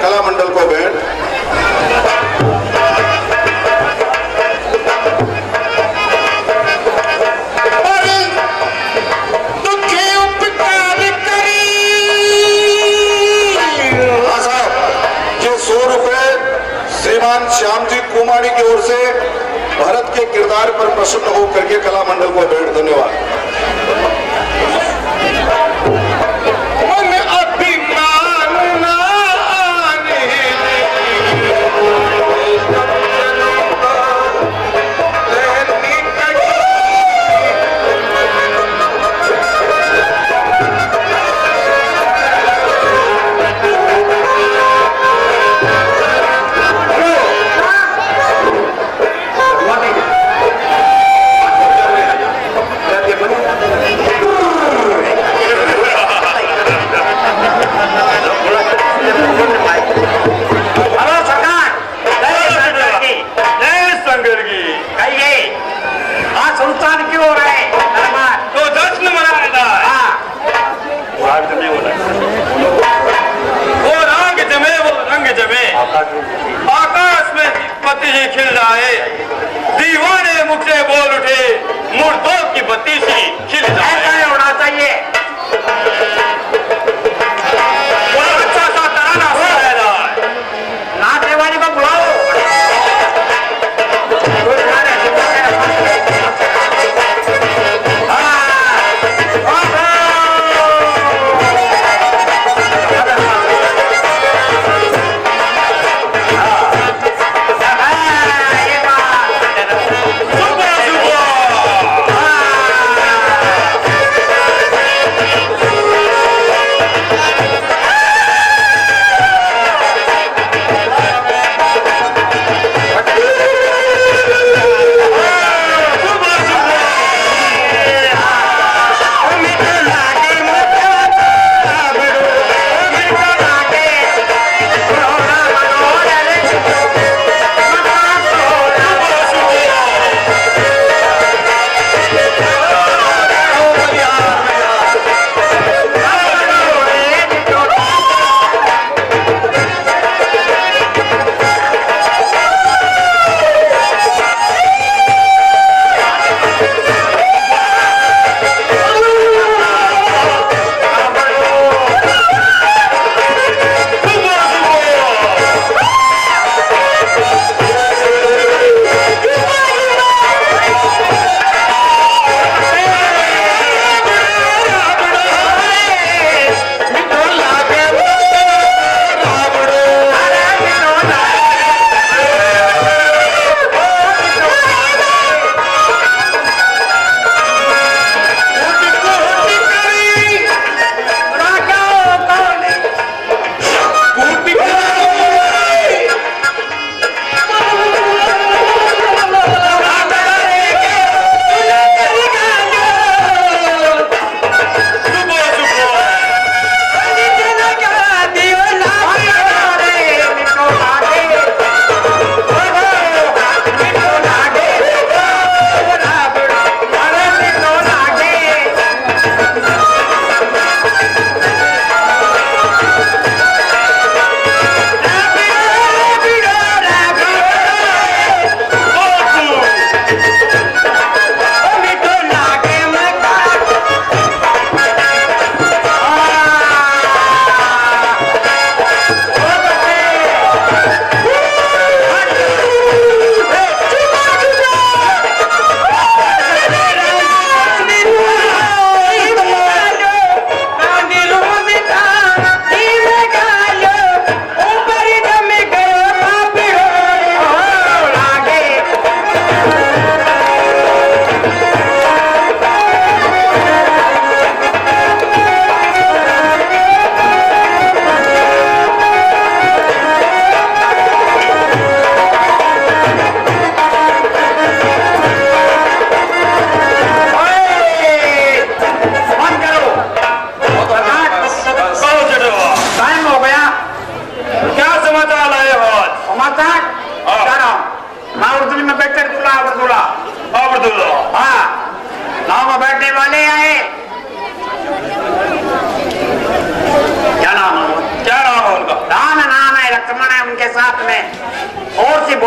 कला मंडल को भेंट। श्रीमान श्यामजी कुमारी की ओर से भरत के किरदार पर प्रसन्न होकर के कला मंडल को भेंट। धन्यवाद।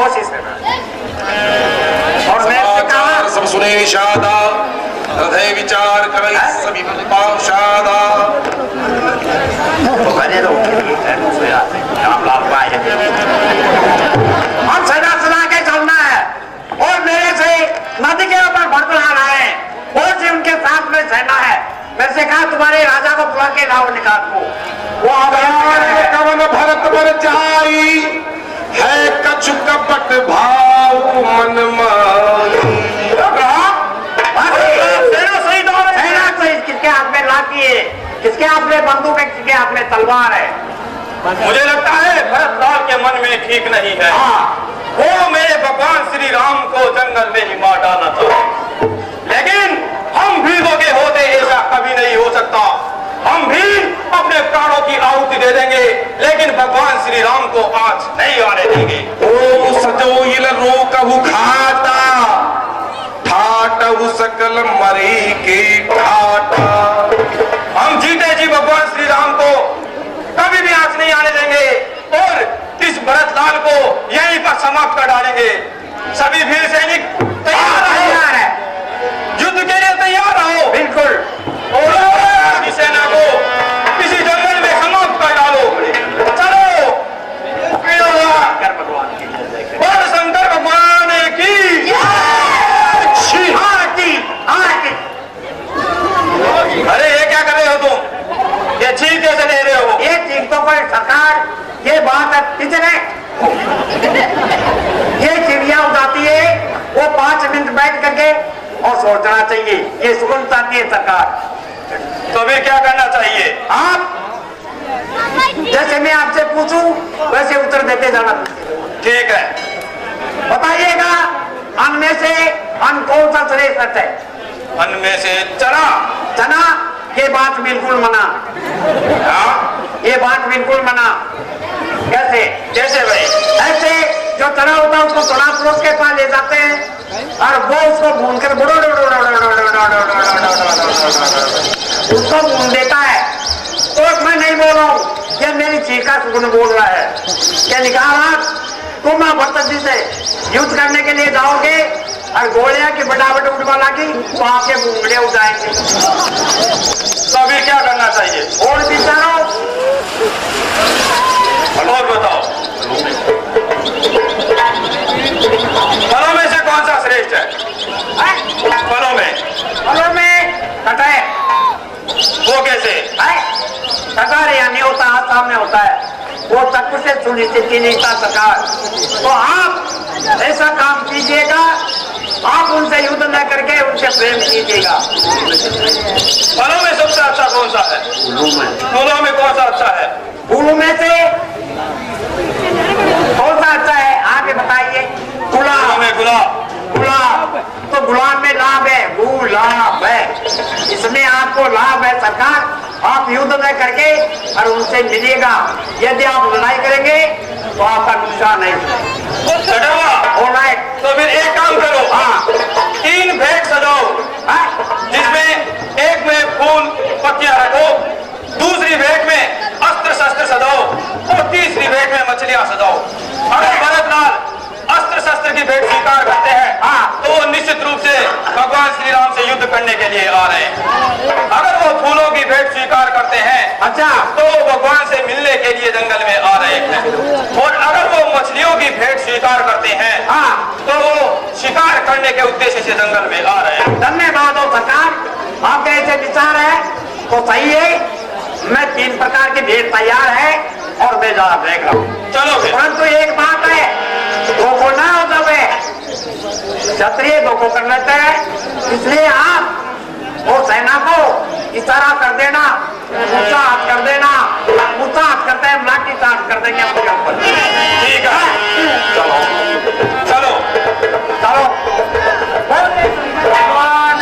कोशिश है। और मैं समाचार सब सुने विषादा, हृदय विचार करे सभी पावसादा। तो बने रहो, रामलाल भाई हम सदा सदा के चलना है और मेरे से नदी के ऊपर भड़बड़ा है और से उनके साथ में सहना है। मेरे से कहा तुम्हारे राजा को बुला के लाओ निकाल को। वो कवन भरत बर जाई है कछु कपट भाव मन माई। किसके हाथ में लाठी है, किसके हाथ में बंदूक है, किसके हाथ में तलवार है। मुझे लगता है भरत लाल के मन में ठीक नहीं है। वो मेरे भगवान श्री राम को जंगल में ही मार डालना था, लेकिन हम भीलों के होते ऐसा कभी नहीं हो सकता। हम भी अपने प्राणों की आहुति दे देंगे, लेकिन भगवान श्री राम को आंच नहीं आने देंगे। ओ सजो इल रोकहु खाता, ठाटहु सकल मरी के ठाटा। हम जीते जी भगवान श्री राम को कभी भी आंच नहीं आने देंगे और इस भरत लाल को यहीं पर समाप्त कर डालेंगे। सभी वीर सैनिक तैयार है, युद्ध के लिए तैयार रहो। बिल्कुल। और सेना को किसी जंगल में समाप्त कर डालो। चलो भगवान की और शंकर भगवान की अरे ये क्या कर रहे हो तुम? ये चीख कैसे दे रहे हो? ये चीख तो कोई सरकार ये बात है किचन है। ये चिड़िया उड़ाती है वो 5 मिनट बैठ करके और सोचना चाहिए। ये सुकून चाहती है सरकार। तो फिर क्या करना चाहिए? आप जैसे मैं आपसे पूछूं वैसे उत्तर देते जाना। ठीक है, बताइएगा अन्न में से अन्न कौन सा श्रेष्ठ है? अन्न में से चना। चना, ये बात बिल्कुल मना। हाँ? ये बात बिल्कुल मना। कैसे? कैसे भाई? ऐसे जो चना होता है उसको चना पुरुष के पास ले जाते हैं और वो उसको भूनकर उसको भून देता है। तो मैं नहीं बोल रहा हूँ, ये मेरी चीका सुगुन बोल रहा है। क्या निकाला तुम भरत जी से युद्ध करने के लिए जाओगे और गोलियां की बटावट उठवा लागी तो आपके बुंगड़े उठाएंगे। तो अभी क्या करना चाहिए? और विचारो और बताओ, फलों में से कौन सा श्रेष्ठ है? फलों में कटाए। वो कैसे? सरकार यहाँ नहीं होता, हाथ सामने होता है। वो तक से सुनिश्चित नहीं था सरकार। तो आप ऐसा काम कीजिएगा, आप उनसे युद्ध न करके उनसे प्रेम कीजिएगा। फलों में सबसे अच्छा कौन सा है? फूलों में कौन सा अच्छा है? फूलों में से कौन सा अच्छा है आगे बताइए। फूलों में गुलाब। गुलाब तो गुलाब में लाभ है, गुलाब है, इसमें आपको लाभ है सरकार। आप युद्ध न करके और उनसे मिलेगा। यदि आप लड़ाई करेंगे तो आपका नुकसान नहीं। तो फिर एक काम करो, 3 भेंट सजाओ, जिसमें एक में फूल पत्तियां रखो, दूसरी भेंट में अस्त्र शस्त्र सजाओ और तीसरी भेंट में मछलियां सजाओ। अगर भरत लाल अस्त्र शस्त्र की भेंट स्वीकार करते हैं तो वो निश्चित रूप से भगवान श्री राम से युद्ध करने के लिए आ रहे हैं। अगर वो फूलों की भेंट स्वीकार करते हैं अच्छा तो वो भगवान से मिलने के लिए जंगल में आ रहे हैं। और अगर वो मछलियों की भेंट स्वीकार करते हैं तो वो शिकार करने के उद्देश्य से जंगल में आ रहे हैं। धन्यवाद हो सरकार, आपके ऐसे विचार है तो सही है। मैं 3 प्रकार की भेंट तैयार है और मैं जा देख रहा हूँ। चलो फिर। परंतु एक बात है, दो को ना हो जावे, क्षत्रिय दो को कर लेते हैं। इसलिए आप और सेना को इशारा कर देना, ऊंचा हाथ कर देना। ऊंचा हाथ करते हैं, लाठी चार्ज कर देंगे अपने ऊपर। ठीक है, चलो चलो चलो भगवान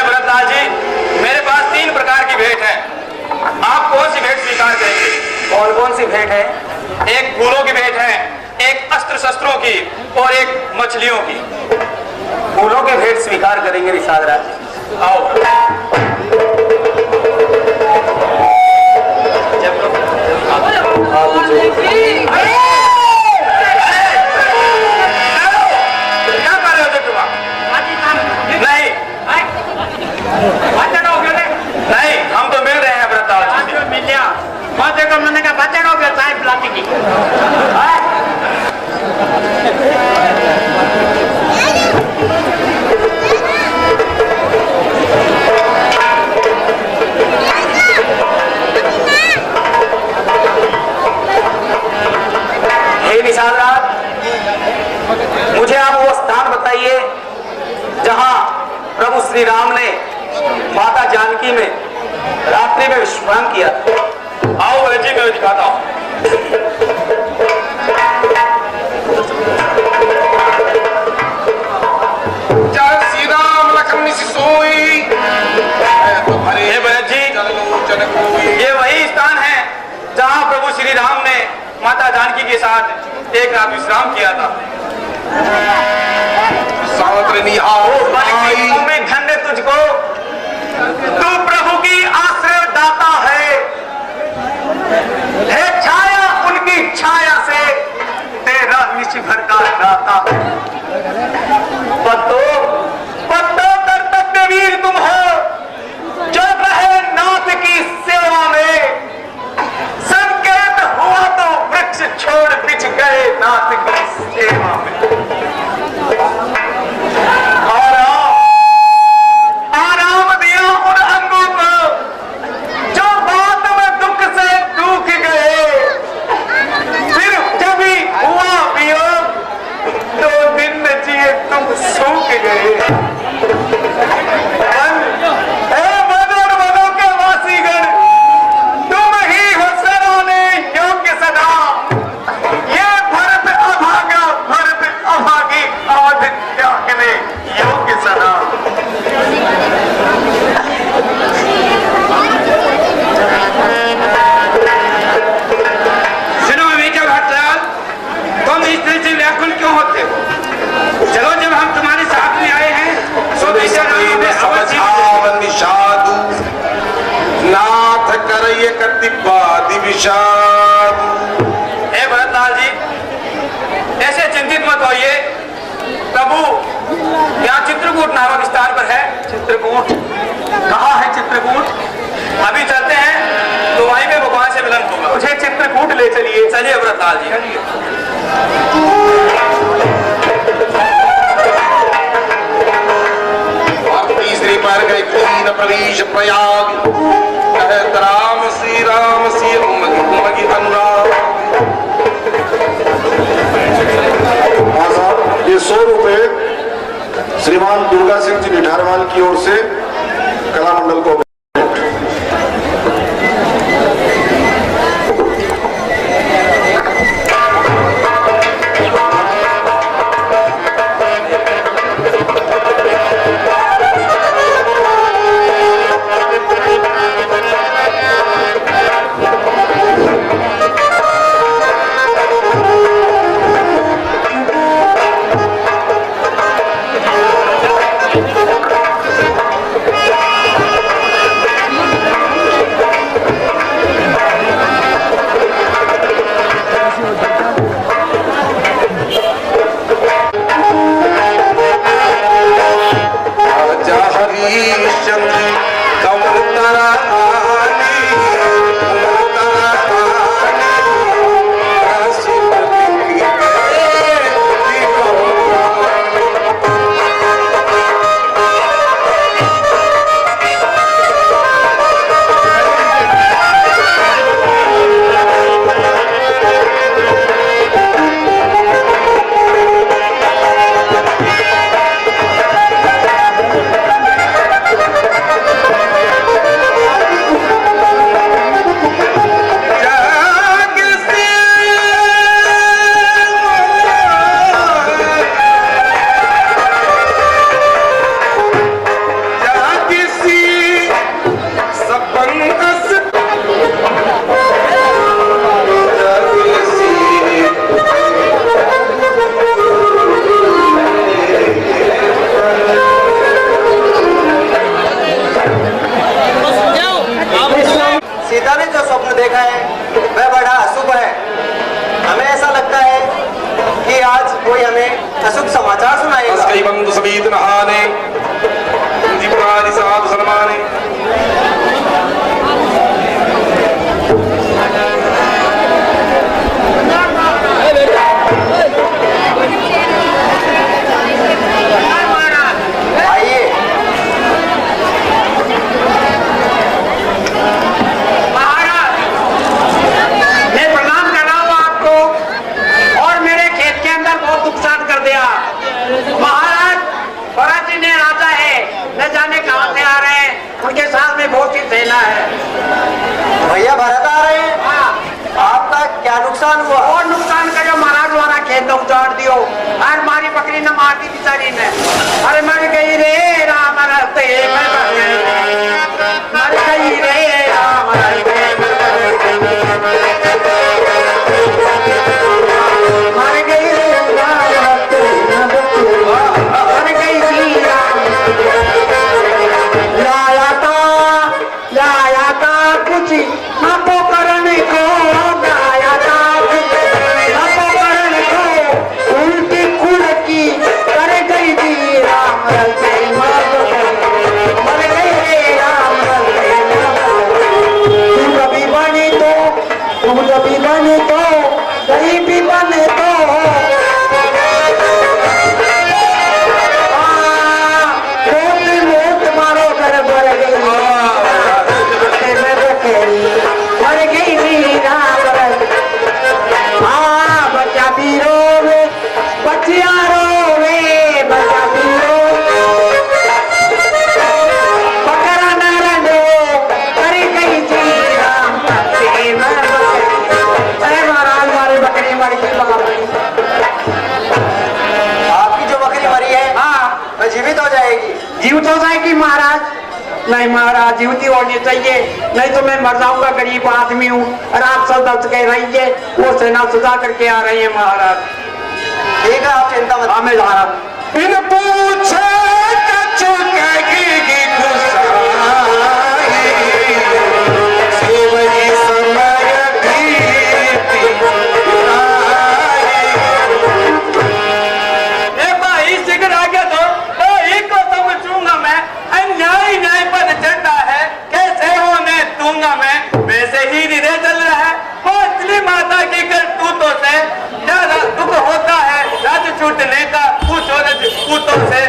भरतलाल जी, मेरे पास 3 प्रकार की भेंट है। आप कौन सी भेंट स्वीकार करेंगे? कौन कौन सी भेंट है? एक फूलों की भेंट है, एक अस्त्र शस्त्रों की और एक मछलियों की। फूलों की भेंट स्वीकार करेंगे निषाद राज। आओ। क्या कर रहे हो जगदुआ? नहीं नहीं, हम तो मिल रहे हैं भरतलाल जी। मिल गया बातें को मैंने कहा बातें हो गया चाय पिलाती की। हे निषाद राज, मुझे आप वो स्थान बताइए जहां प्रभु श्री राम ने माता जानकी में रात्रि में विश्राम किया। आओ जी, मैं दिखाता हूं। जय श्री राम लखन सोई। हे भरत जी, ये वही स्थान है जहां प्रभु श्री राम ने माता जानकी के साथ एक रात विश्राम किया था। मैं धन्य तुझको, तू प्रभु की आश्रय दाता है। हे छाया उनकी छाया से तेरा निश भर का दाता। पत्तो कर्तव्यवीर तुम हो जो रहे नाथ की सेवा में। संकेत हुआ तो वृक्ष छोड़ बिछ गए नाथ की सेवा में। आराम दिया उन अंगों को जो बात में दुख से टूट गए। फिर जब भी हुआ वियोग 2 दिन में जिए तुम सूख गए। वनों के वासीगण, तुम ही हो सराहने योग्य सदा। ये भरत अभागा, भरत अभागी अवध त्यागने योग्य सदा। सुनो मीठा भरतलाल, तुम इस तरह से व्याकुल क्यों होते हो? चलो, जब हम तुम्हारे साथ में आए हैं तो नाथ करइए कतिपादि विषाद। हे भरतलाल जी, ऐसे चिंतित मत होइए। प्रभु यहाँ चित्रकूट नामक स्थान पर है। चित्रकूट कहाँ है? चित्रकूट अभी चलते हैं तो वहीं पे भगवान से मिलन होगा। मुझे चित्रकूट ले चलिए। चलिए भरतलाल जी। तीसरे पर गए 3 प्रवेश प्रयाग। कहत राम श्री उमगी उमगी अनुराग। ये 100 रुपए श्रीमान दुर्गा सिंह जी निठारवाल की ओर से कला मंडल को। अशुभ समाचार सुनाएगा। तस्कै बंधु समेत नहाने पुरारी साधु सन्माने। आइए। महाराज, मैं प्रणाम कर रहा हूँ आपको, और मेरे खेत के अंदर बहुत नुकसान कर दिया। महाराज, भरत जी ने राजा है, न जाने कहाँ से आ रहे हैं, उनके साथ में बहुत सी सेना है। भैया भरत आ रहे हैं? हाँ, आपका क्या नुकसान हुआ? और नुकसान करो महाराज, हमारा खेत न उजाड़ दियो, और हमारी बकरी न मार दी बेचारी ने। अरे मर गई रे राम रस्ते में मर गई रे राम रस्ते में मर गई रे राम रस्ते में मर गई थी राम। लाया था कुछ आपको करने को, लाया था कुछ आपको करने को, उल्टी कुल की कर गई थी राम रस्ते मर गई रे राम रस्ते। तुम कभी बने तो, तुम कभी बने तो, कहीं भी बने तो मारो घर भर गई, मर गई थी राम रस्ते। हाँ, बच्चा भी रोवे, बच्चिया रोवे, बच्चा भी रोवे, बकरा न रंडो, कर गई थी राम रस्ते में। अरे महाराज, हमारी बकरी मर गई बाबरी। आपकी जो बकरी मरी है हाँ, वह जीवित हो जाएगी। जीवित हो जाएगी महाराज? नहीं महाराज, जीवित होनी चाहिए, नहीं तो मैं मर जाऊंगा, गरीब आदमी हूँ। और आप सब दर्द कह रही है, वो सेना सुधा करके आ रही है महाराज। ठीक है, आप चिंता मत। हाँ, मैं जा रहा हूँ। बिन पूछे कछु कहेगी गुस्साई, सेवई समय बीती ए भाई सिगर आ गया तो एक को समझूंगा मैं। अन्याय न्याय पर चढ़ता है, कैसे होने दूंगा मैं, वैसे ही हृदय चल रहा है। असली माता की करतूतों से ज्यादा दुख होता है राज छूटने का, पूछो रजपूतों से।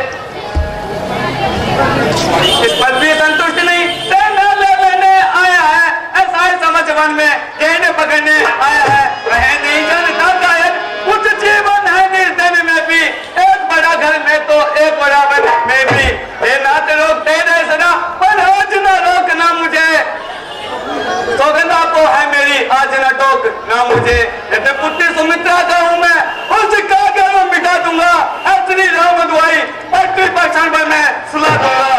इस पर भी संतुष्ट नहीं, सेना लेने आया है, ऐसा ही समझ मन में कहने पकड़ने आया है। वह नहीं जानता शायद कुछ जीवन है निर्धन में भी, एक बड़ा घर में तो एक बड़ा वन में भी। ये नात रोकते रहे सदा, पर आज न रोकना मुझे, सौगंधा तो है मेरी, आज न टोक ना मुझे। यदि पुत्री सुमित्रा का हूँ मैं, उसका गर्व मिटा दूंगा, श्री राम दुआई पटरी पर क्षण भर मैं सुला दूंगा।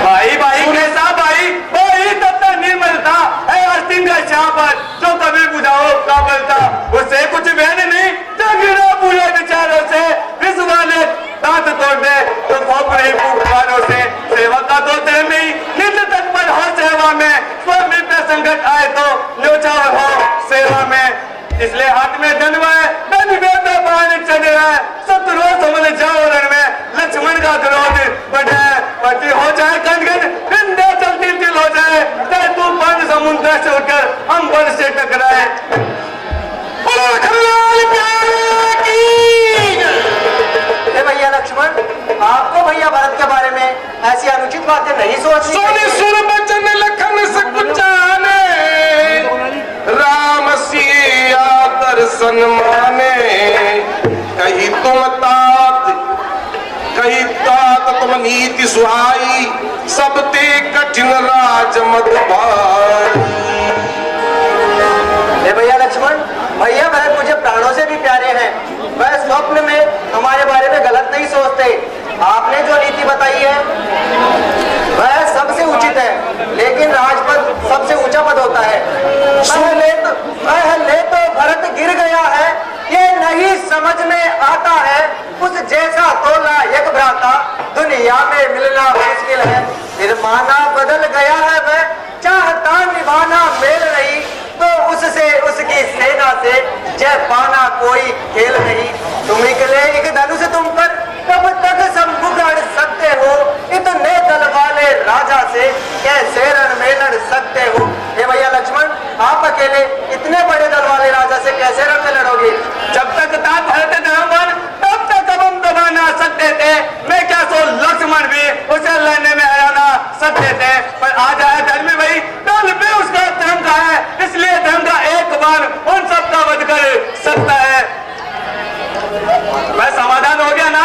भाई भाई कैसा भाई, भाई तब तक निर्मल था, अस्तिन का शाह पर जो कभी बुझाओ काबल था, उससे कुछ बहन नहीं, जगड़ा बुरे विचारों से, इस वाले दांत तोड़ दे तो खोपड़ी फूफारों से। सेवा का तो तेरे में ही नित तत्पर हो सेवा में, स्वामी पे संकट आए तो न्योछावर हो सेवा में। इसलिए हाथ में धनवा है, धन वेद बाण चढ़ रहा है, शत्रु समझ जाओ रण में, लक्ष्मण का क्रोध बढ़े, पति हो जाए कनगन, विंध्या चल तिल तिल हो जाए, चाहे तूफान समुद्र से उठकर हम बल से टकराए। भैया लक्ष्मण, आपको भैया भरत के बारे में ऐसी अनुचित बातें नहीं सोचनी। सोनी सुर बचन लखन सकुचाने, राम सिया दर्शन माने। कही तुम तात, कही तात तुम नीति सुहाई, सब ते कठिन राज मत भाई। भैया लक्ष्मण, भैया भरत मुझे प्राणों से भी प्यारे हैं, वह स्वप्न में हमारे बारे में गलत नहीं सोचते। आपने जो नीति बताई है वह सबसे उचित है, लेकिन राजपद सबसे ऊंचा पद होता है। पहले तो भरत गिर गया है, ये नहीं समझ में आता है, उस जैसा तो लायक भ्राता दुनिया में मिलना मुश्किल है। फिर माना बदल गया है वह, चाहता निभाना मेल नहीं, तो उससे उसकी सेना से जय पाना कोई खेल नहीं। तुम निकले एक धनुष तुम पर कब तक संमुख अड़ सकते हो? इतने दल वाले राजा से कैसे रण में लड़ सकते हो? हे भैया लक्ष्मण, आप अकेले इतने बड़े दल वाले राजा से कैसे रण में लड़ोगे? जब तक ताप हरते थे हम तब तक अब हम दबा ना सकते थे। मैं क्या सो लक्ष्मण भी उसे लड़ने में हराना सकते थे, पर आज आया धर्मी भाई दल पे उसका धर्म का है, इसलिए धर्म का एक बार उन सबका वध कर सकता है। मैं समाधान हो गया ना?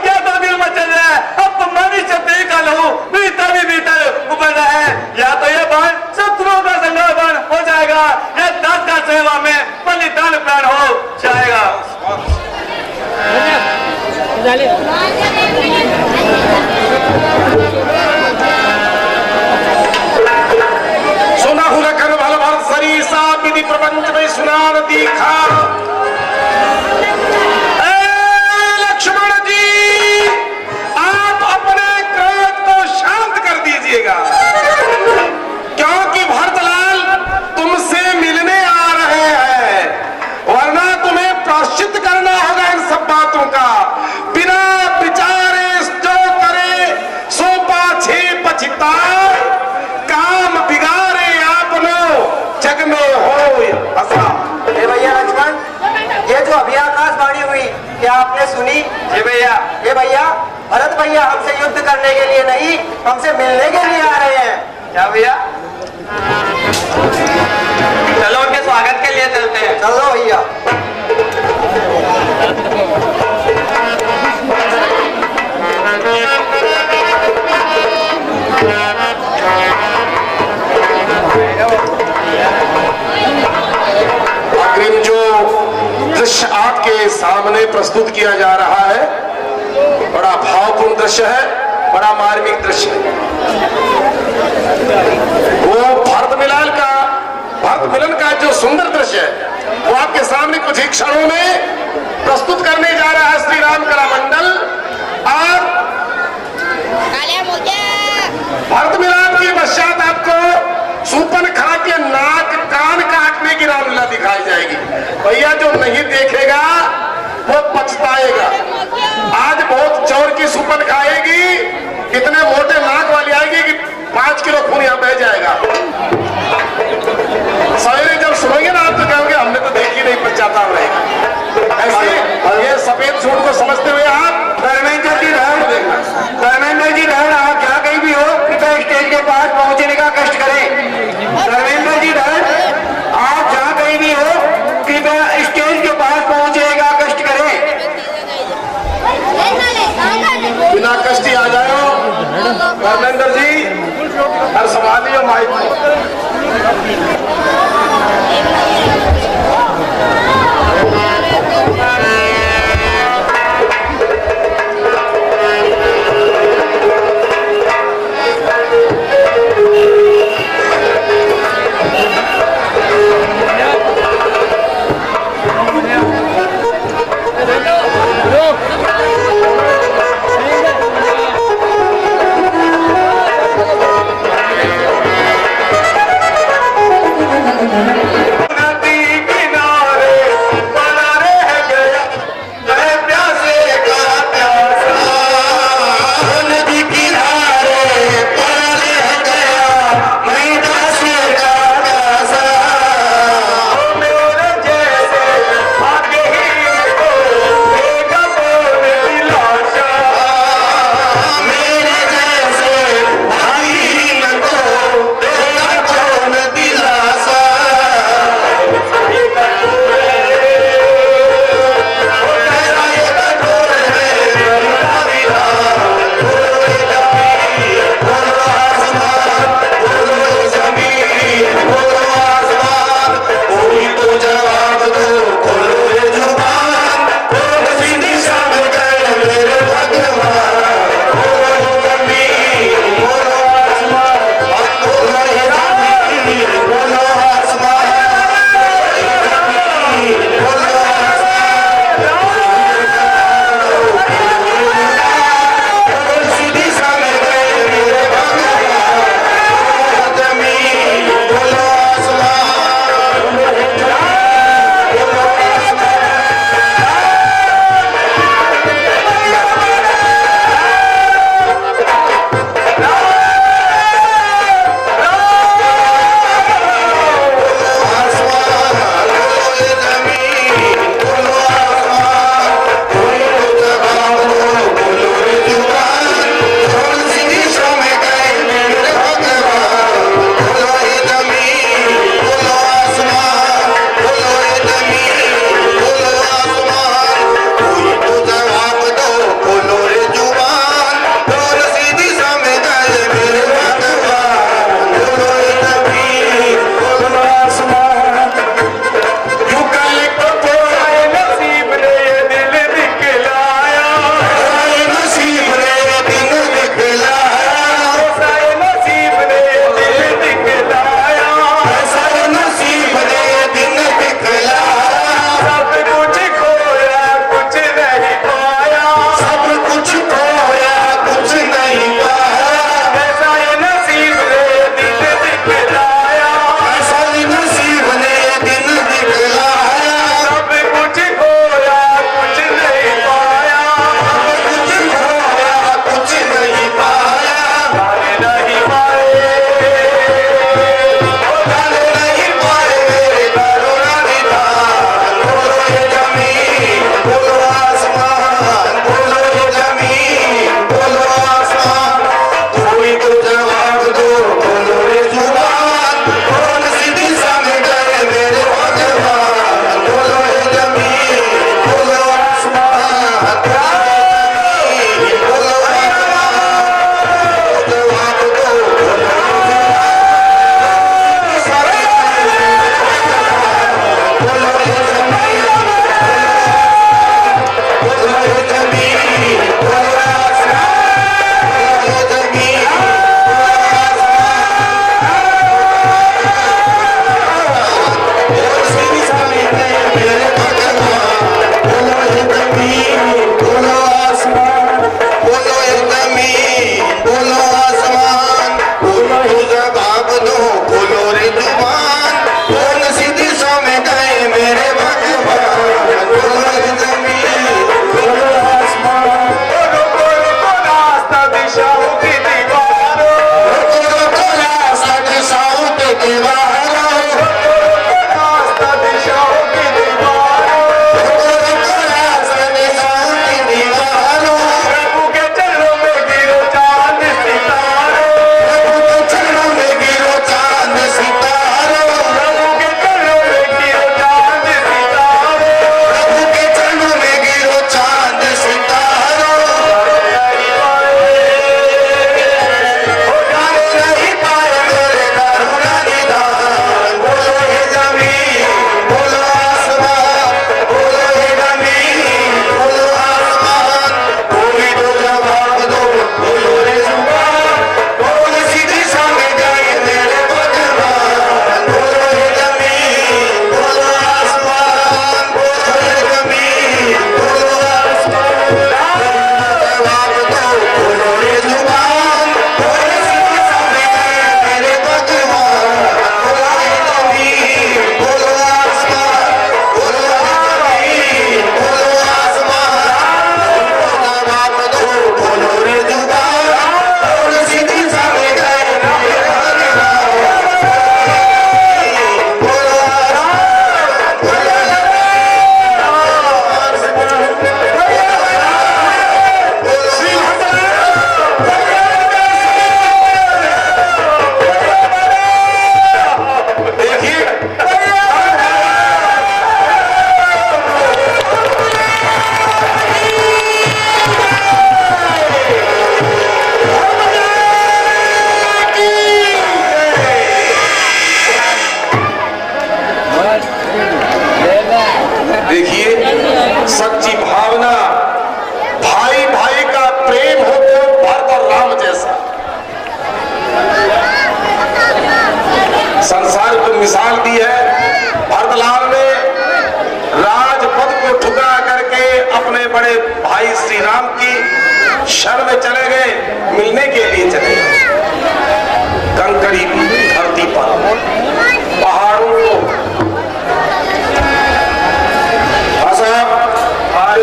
क्या तो दिल में चल रहा है, अब मनुष्य बेकल हूँ, भीतर भी भीतर उबल रहा है। या तो ये बाण शत्रुओं का संग्रह बाण हो जाएगा या दास का सेवा में बलिदान प्राण हो जाएगा। सुना हूं रखन भल भर सरीसा विधि प्रपंच में सुना न दीखा। लक्ष्मण जी, आप अपने क्रोध को शांत कर दीजिएगा, क्योंकि भरतलाल तुमसे मिलने आ रहे हैं, वरना तुम्हें प्रायश्चित करना होगा इन सब बातों का। बिना विचारे जो करे सो पाछे पछताए, काम बिगाड़े आपनो जग में हो हंसा। हे भैया लक्ष्मण, ये जो अभी आकाशवाणी हुई क्या आपने सुनी? जी भैया। हे भैया, भरत भैया हमसे युद्ध करने के लिए नहीं, हमसे मिलने के लिए आ रहे हैं। क्या भैया? चलो उनके स्वागत के लिए चलते हैं। चलो भैया। अग्रिम जो दृश्य आपके सामने प्रस्तुत किया जा रहा है, बड़ा भावपूर्ण दृश्य है, बड़ा मार्मिक दृश्य है। वो भरत मिलन का जो सुंदर दृश्य है वो आपके सामने कुछ ही क्षणों में प्रस्तुत करने जा रहा है श्री राम कला मंडल। और भरत मिलाप के पश्चात आपको सूर्पणखा के नाक कान काटने की रामलीला दिखाई जाएगी। भैया जो नहीं देखेगा वो पछताएगा। आज बहुत चौर की सूर्पणखा आएगी, इतने मोटे नाक वाली आएगी कि 5 किलो खून यहाँ बह जाएगा। सवेरे जब सुनेंगे ना आप तो कहोगे हमने तो देखी नहीं, पछताता रहेगा। ऐसे ये सफेद सूट को समझते हुए आप धर्मेंद्र जी रहन, आप जहाँ कहीं भी हो कृपया स्टेज के पास पहुंचने का कष्ट करें। धर्मेंद्र जी रहन, आप जहाँ कहीं भी हो कृपया स्टेज के पास पहुंचने का कष्ट करें। बिना कष्ट आ जाओ धर्मेंद्र जी, और संभालिए माइक को। बड़े भाई श्री राम की शरण में चले गए, मिलने के लिए चले गए। कंकड़ी धरती पर, पहाड़ों को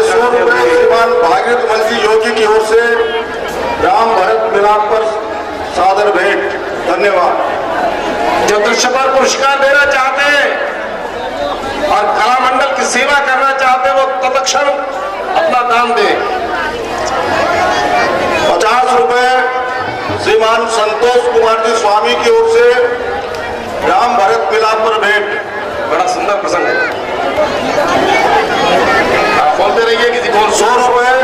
श्रीमान भागीरथ मलसी योगी की ओर से राम भरत मिलाप पर सादर भेंट। धन्यवाद। जो दृश्य पर पुरस्कार देना चाहते हैं और कलामंडल की सेवा करना चाहते हैं, वो तत्क्षण अपना दान दे। 50 रुपए श्रीमान संतोष कुमार जी स्वामी की ओर से राम भरत मिलाप पर भेंट। बड़ा सुंदर प्रसंग है, आप बोलते रहिए। किसी को 100 रुपए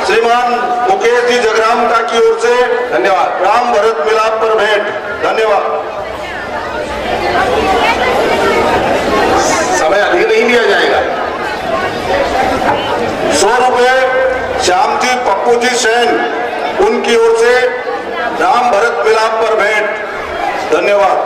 श्रीमान मुकेश जी जगरामका की ओर से धन्यवाद। राम भरत मिलाप पर भेंट। धन्यवाद। समय अधिक नहीं लिया जाएगा। 100 रुपए श्याम जी पप्पू जी सैन, उनकी ओर से राम भरत मिलाप पर भेंट। धन्यवाद।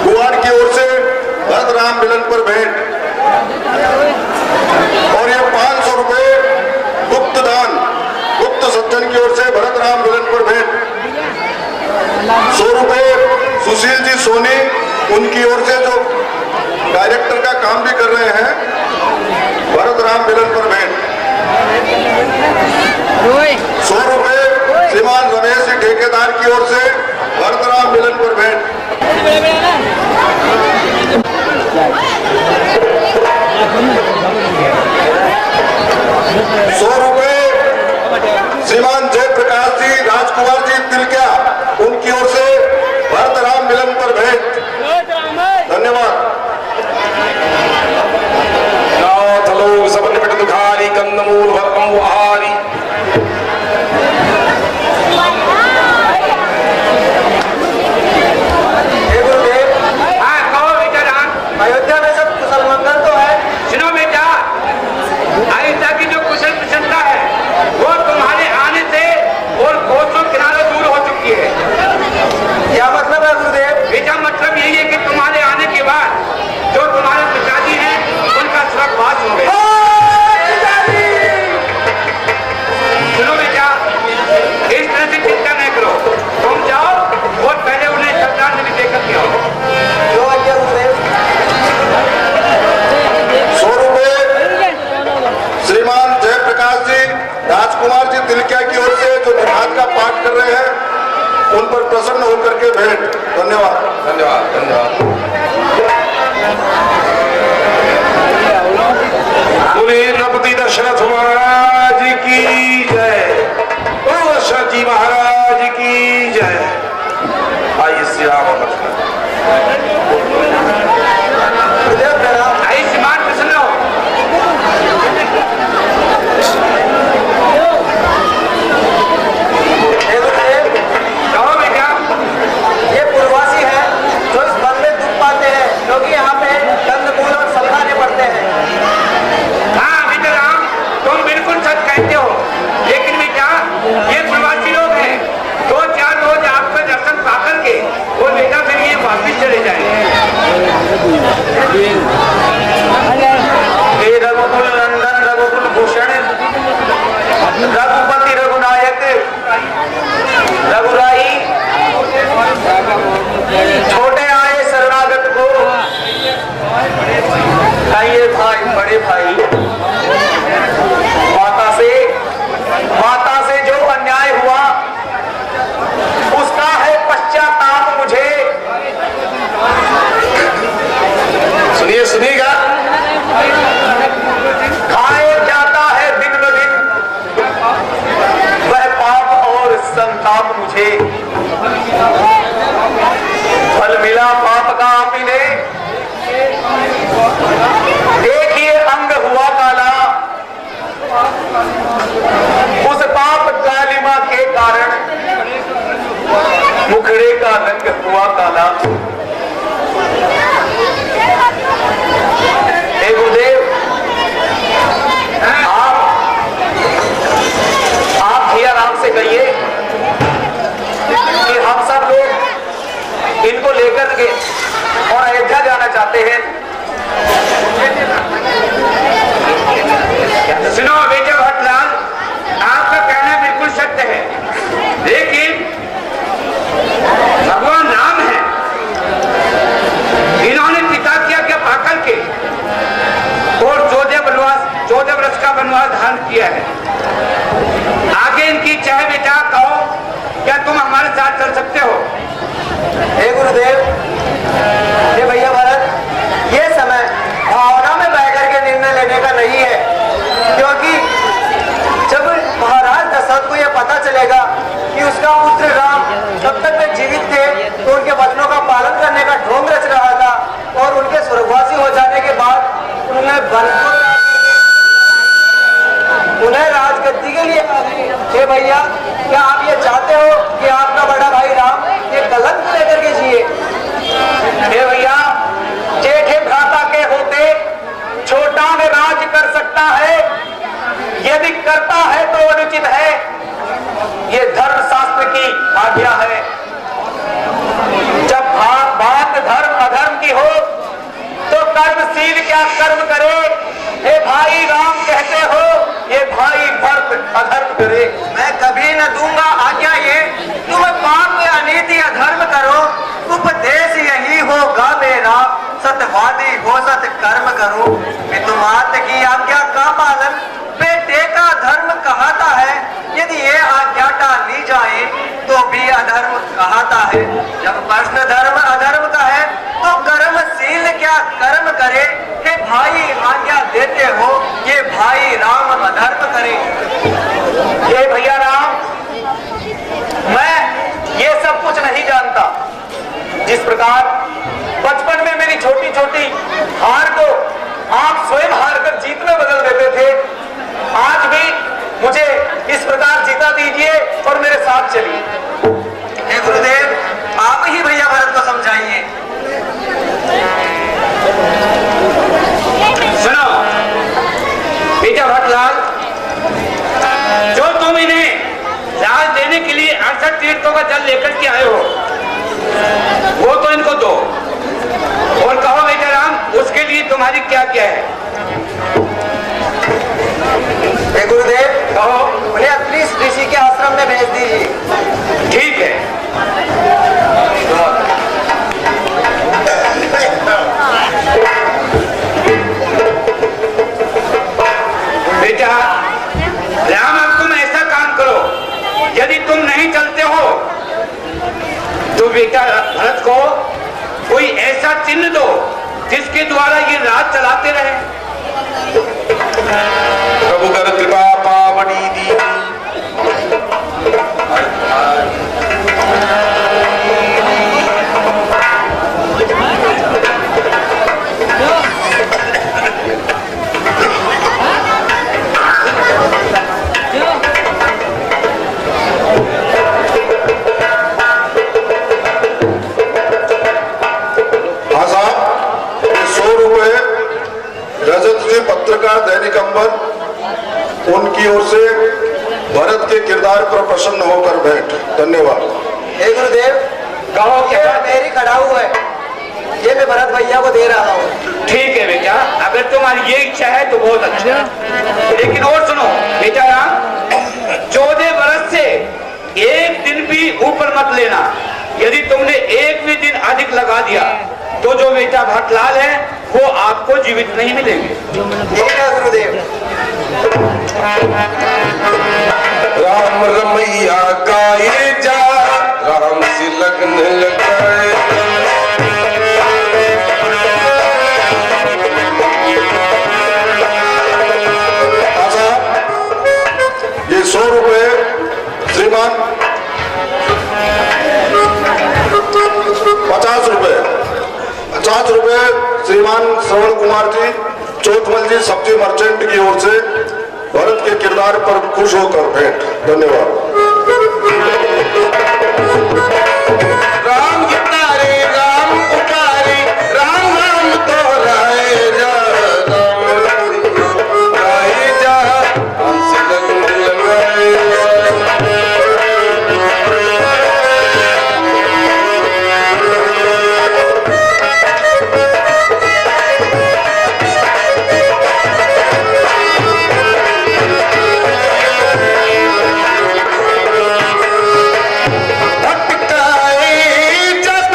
गुवाड़ की ओर से भरत राम मिलन पर भेंट। और ये 500 रुपए गुप्त दान गुप्त सज्जन की ओर से भरत राम मिलन पर भेंट। 100 रुपए सुशील जी सोनी, उनकी ओर से जो डायरेक्टर का काम भी कर रहे हैं, भरत राम मिलन पर भेंट। 100 रुपए श्रीमान रमेश जी ठेकेदार की ओर से भरत राम मिलन पर भेंट। 100 रुपए श्रीमान जयप्रकाश जी राजकुमार जी तिलकिया, उनकी ओर से भरत राम मिलन पर भेंट। धन्यवाद। नाथ लोग सबन पिट दुखारी, कंदमूल भरकम आहारी। अयोध्या में सब कुशल मंगल तो है। सुनो बेटा, अयोध्या की जो कुशल प्रसन्नता है वो तुम्हारे आने से और कोसों किनारों दूर हो चुकी है। क्या मतलब है गुरुदेव? बेटा मतलब यही है कि तुम्हारे आने के बाद जो तुम्हारे पिताजी हैं उनका स्वर्गवास हो गया। सुनो बेटा, इस तरह से चिंता नहीं करो, तुम जाओ और पहले उन्हें श्रद्धांजलि देकर के आओ। जो आज्ञा गुरुदेव। 100 रुपए श्रीमान जयप्रकाश जी राजकुमार जी तिलकिया की ओर से जो निधान का पाठ कर रहे हैं, उन पर प्रसन्न होकर के भेंट। धन्यवाद। धन्यवाद। धन्यवाद। बोले नृपति दशरथ महाराज की जय। बोलो दशरथ जी महाराज की जय। आइए श्री राम और लक्ष्मण। गुरुदेव प्रणाम। आयुष्मान प्रसन्न हो। हे गुरुदेव, कहो बेटा। ये पूर्ववासी है जो इस वन में दुख पाते हैं, क्योंकि यहाँ पे आगे इनकी चाहे बेटा कहो, क्या तुम हमारे साथ चल सकते हो? हे गुरुदेव, हे भैया भरत, ये समय भावना में बैठकर के निर्णय लेने का नहीं है, क्योंकि जब महाराज दशरथ को यह पता चलेगा कि उसका पुत्र राम जब तक वे जीवित थे तो उनके वचनों का पालन करने का ढोंग रच रहा था, और उनके स्वर्गवासी हो जाने के बाद उन्हें राजगद्दी के लिए हे भैया, क्या आप ये चाहते हो कि आपका बड़ा भाई राम ये कलंक लेकर के जिए? हे भैया, जेठे भ्राता के होते छोटा में राज कर सकता है, यदि करता है तो अनुचित है, ये धर्म शास्त्र की आज्ञा है। जब बात धर्म अधर्म की हो तो कर्मशील क्या कर्म करे? हे भाई राम कहते हो, ये भाई भरत अधर्म करे। मैं कभी न दूंगा आज्ञा ये, तुम पाप अनीति अधर्म करो, उपदेश यही होगा मेरा, सत्यवादी हो सत्य कर्म करो। पितुमात की आज्ञा का पालन बेटे का धर्म कहता है, यदि ये आज्ञा टाली जाए तो भी अधर्म कहता है। जब प्रश्न धर्म अधर्म का है तो कर्मशील क्या कर्म करे? हे भाई आज्ञा देते हो, ये भाई राम अधर्म करे। ये भैया राम, मैं ये सब कुछ नहीं जानता। जिस प्रकार बचपन में मेरी छोटी छोटी हार को आप स्वयं हार कर जीत में बदल देते थे, आज भी मुझे इस प्रकार जीता दीजिए और मेरे साथ चलिए। हे गुरुदेव, आप ही भैया भरत को समझाइए। सुनो बेटा भट्टलाल, जो तुम इन्हें लाल देने के लिए 68 तीर्थों का जल लेकर के आए हो, वो तो इनको दो, और कहो बेटा राम, उसके लिए तुम्हारी क्या क्या है? हे गुरुदेव, कहो। उन्हें अपनी ऋषि के आश्रम में भेज दीजिए। ठीक है। बेटा राम, अब तुम ऐसा काम करो, यदि तुम नहीं चलते हो तो बेटा भरत को कोई ऐसा चिन्ह दो जिसके द्वारा ये राज चलाते रहे। प्रभु कर कृपा पावनी दी। हाँ साहब, 100 रुपए रजत जी पत्रकार दैनिक अंबर, उनकी ओर से भरत के किरदार पर प्रसन्न होकर भेंट। धन्यवाद। हे गुरुदेव, कहो ये क्या? मेरी खड़ाऊ है, ये मैं भरत भैया को दे रहा हूँ। ठीक है बेटा, अगर तुम्हारी ये इच्छा है तो बहुत अच्छा। लेकिन और सुनो बेटा राम, 14 बरस से एक दिन भी ऊपर मत लेना। यदि तुमने एक भी दिन अधिक लगा दिया तो जो बेटा भट्टलाल है वो आपको जीवित नहीं मिलेंगे। ठीक है गुरुदेव। राम रमैया गाए जा, राम से लगन लगाए। ये 100 रुपए श्रीमान 50 रुपए 50 रुपए श्रीमान श्रवण कुमार जी चौथमल जी सब्जी मर्चेंट की ओर से भरत के किरदार पर खुश होकर भेंट। धन्यवाद। राम गितारे राम पुकारे, राम नाम तो लाए जा, राम गाए जा, राम से लगन लगाए। भटकाए जब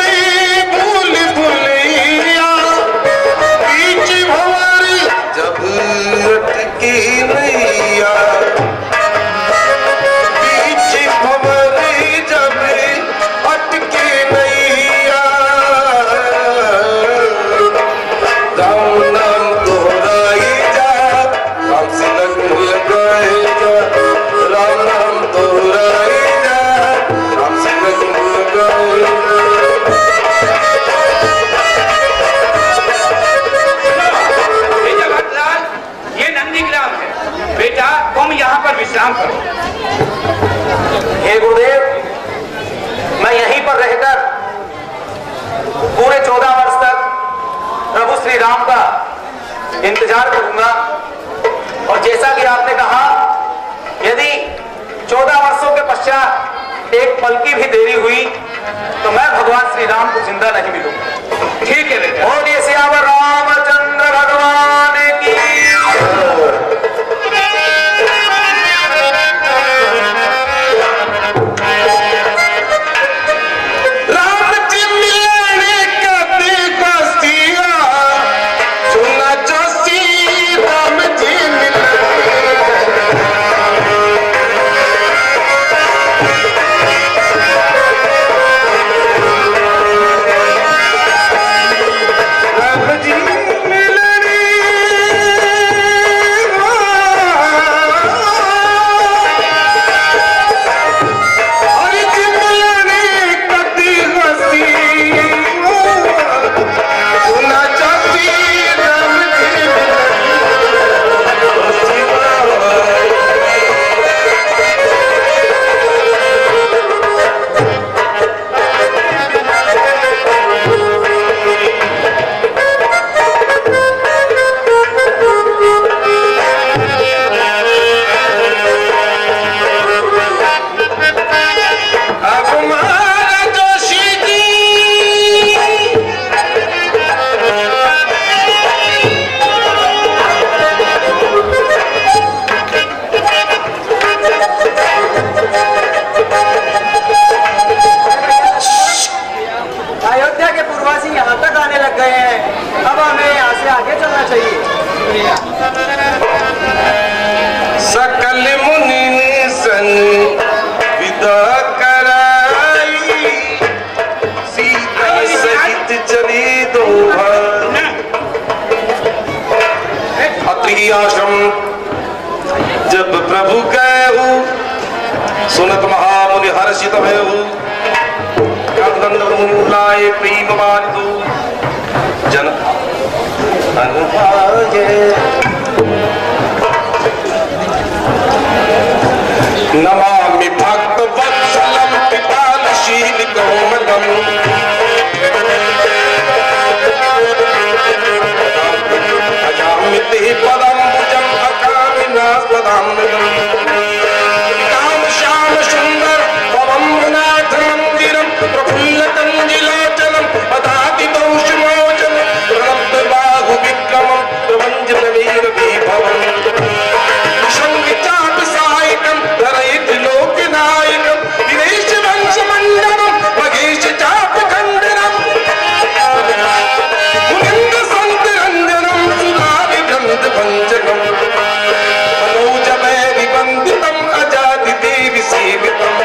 हे गुरुदेव, मैं यहीं पर रहकर पूरे 14 वर्ष तक प्रभु श्री राम का इंतजार करूंगा। और जैसा कि आपने कहा, यदि 14 वर्षों के पश्चात एक पल की भी देरी हुई तो मैं भगवान श्री राम को जिंदा नहीं मिलूंगा। ठीक है बेटा। बोलिए सियावर रामचंद्र भगवान की। सकल मुनि संग विदा कराई, सीता सहित चली दो अत्रि आश्रम जब प्रभु गए हो, सुनत महामुनि हर्षित भयहु। मुलाए प्रेम बारिदु जन अनुभागे। नमामि भक्त वत्सलम पिपालशील कोमलम, अजामिते पदम भुजम अकामिनास्पदम। काम श्याम सुंदर पवननाथ मंदिरम, प्रफुल्ल कंजिलोचनम पदाति दोषमोचनम, प्रणत बाहु विक्रमम प्रभंजित वीर विभवम। शंख चाप सायकम धरयित लोक नायकम, विदेश वंश मंडलम महेश चाप खंडनम। मुनिंद संत रंजनम सुधारि ग्रंथ भंजनम, मनोज वैरि वंदितम अजादि देवी सेवितम।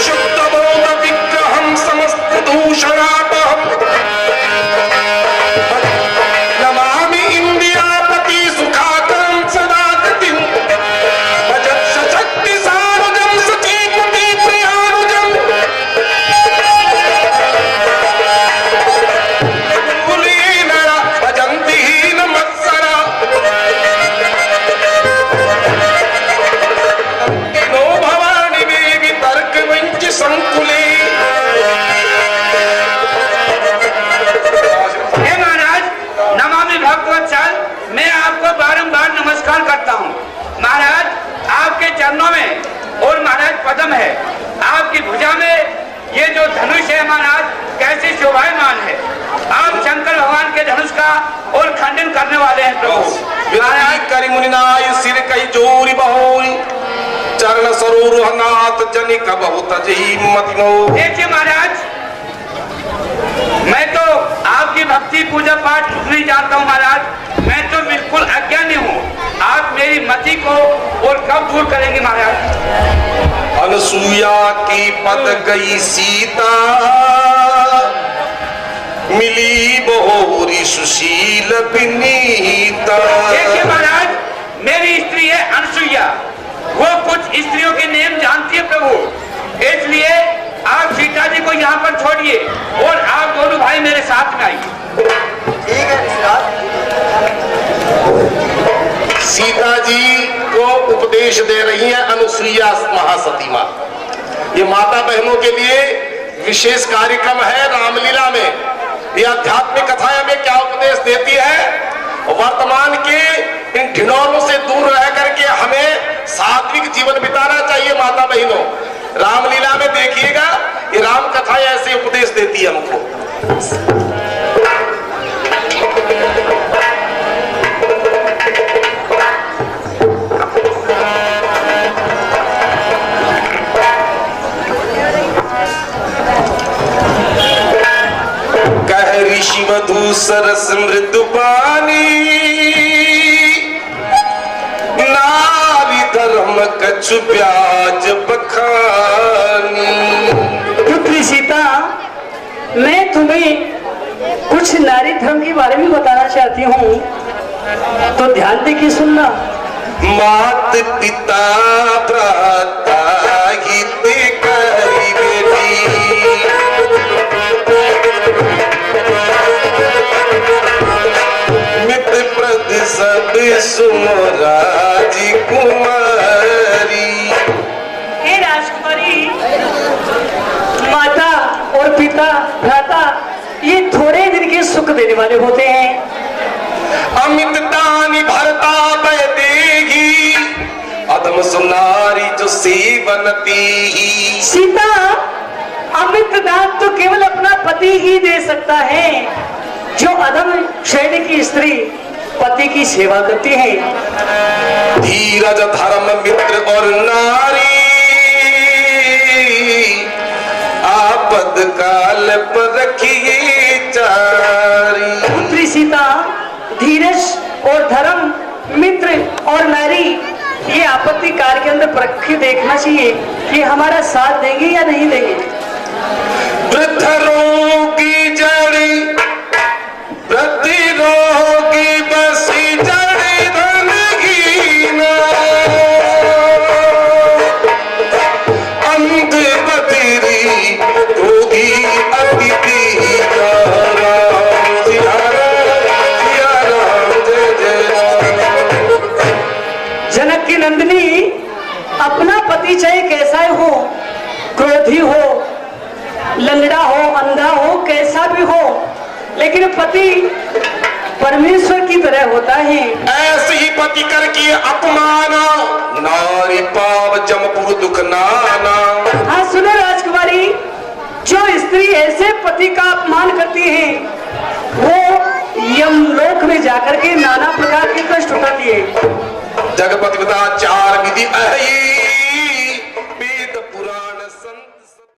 शुद्ध बोध विग्रहम समस्त दूषणापहम, नमामि इंद्रियापति सुखाकरं सदागतिं। भजत सशक्ति सानुजं सचेतति प्रियानुजं, कुलीन भजन्ति हीन मत्सरा। नो भवानि देवी तर्क वंच संकुले। हे महाराज, नमामि भगवत्सल, मैं आपको बारंबार नमस्कार करता हूँ। महाराज, आपके चरणों में और महाराज पद्म है, आपकी भुजा में ये जो धनुष है महाराज, कैसी शोभायमान है। आप शंकर भगवान के धनुष का और खंडन करने वाले हैं प्रभु। महाराज करि मुनिनाय सिर कई जोरी बहोरी, चरण सरोरुह नाथ जनिक बहुत जी मति मोह। देखिए महाराज, मैं तो आपकी भक्ति पूजा पाठ कुछ नहीं जानता हूँ महाराज, मैं तो बिल्कुल अज्ञानी हूँ। आप मेरी मति को और कब दूर करेंगे महाराज? अनसुया की पद गई सीता, मिली बहुरी सुशील विनीता। देखिए महाराज, मेरी स्त्री है अनसुईया, वो कुछ स्त्रियों के नेम जानती है प्रभु, इसलिए आप सीता जी को यहाँ पर छोड़िए और आप दोनों भाई मेरे साथ में आइए। ठीक है ऋषिराज। सीता जी को उपदेश उपदेश दे रही हैं अनुसुईया महासती माँ। ये माता बहनों के लिए विशेष कार्यक्रम है रामलीला में। ये आध्यात्मिक कथाएं हमें क्या उपदेश देती है? वर्तमान के इन ढिंढोरों से दूर रह करके हमें सात्विक जीवन बिताना चाहिए। माता बहनों, रामलीला में देखिएगा ये राम कथाएं ऐसे उपदेश देती है हमको। कह ऋषि मधु सरस मृदु पानी, नारी धर्म कछु ब्याज बखानी। पुत्री सीता, मैं तुम्हें कुछ नारी धर्म के बारे में बताना चाहती हूँ, तो ध्यान दे के सुनना। मात पिता भ्राता हित करी बेटी, मित्र प्रद सब सुमराजी कुमारी। हे राजकुमारी, माता और पिता भ्राता ये थोड़े दिन के सुख देने वाले होते हैं। अमित दानी भरता बह देगी, अदम सुनारी जो सीवनती। सीता, अमित दान तो केवल अपना पति ही दे सकता है, जो अदम श्रेणी की स्त्री पति की सेवा करती है। धीरज धर्म मित्र और नारी, आपद काल पर रखिए चारी। पुत्री सीता, धीरज और धर्म, मित्र और नारी, ये आपत्ति काल के अंदर परख के देखना चाहिए कि हमारा साथ देंगे या नहीं देंगे। वृद्ध रोगी जड़ी प्रतिरोगी बसी जड़ी धन हीना, अंध बदिरी रोगी अति दीना। राम सिया राम जय जय राम। जनक की नंदिनी, अपना पति चाहे कैसा हो, क्रोधी हो, लंगड़ा हो, अंधा हो, कैसा भी हो, लेकिन पति परमेश्वर की तरह होता है। ऐसे ही पति कर किए अपमान, नारी पाव जमपुर दुख नाना। हाँ सुनो राजकुमारी, जो स्त्री ऐसे पति का अपमान करती है वो यमलोक में जाकर के नाना प्रकार के कष्ट उठाती है। जगपति पिता चार विधि अहि,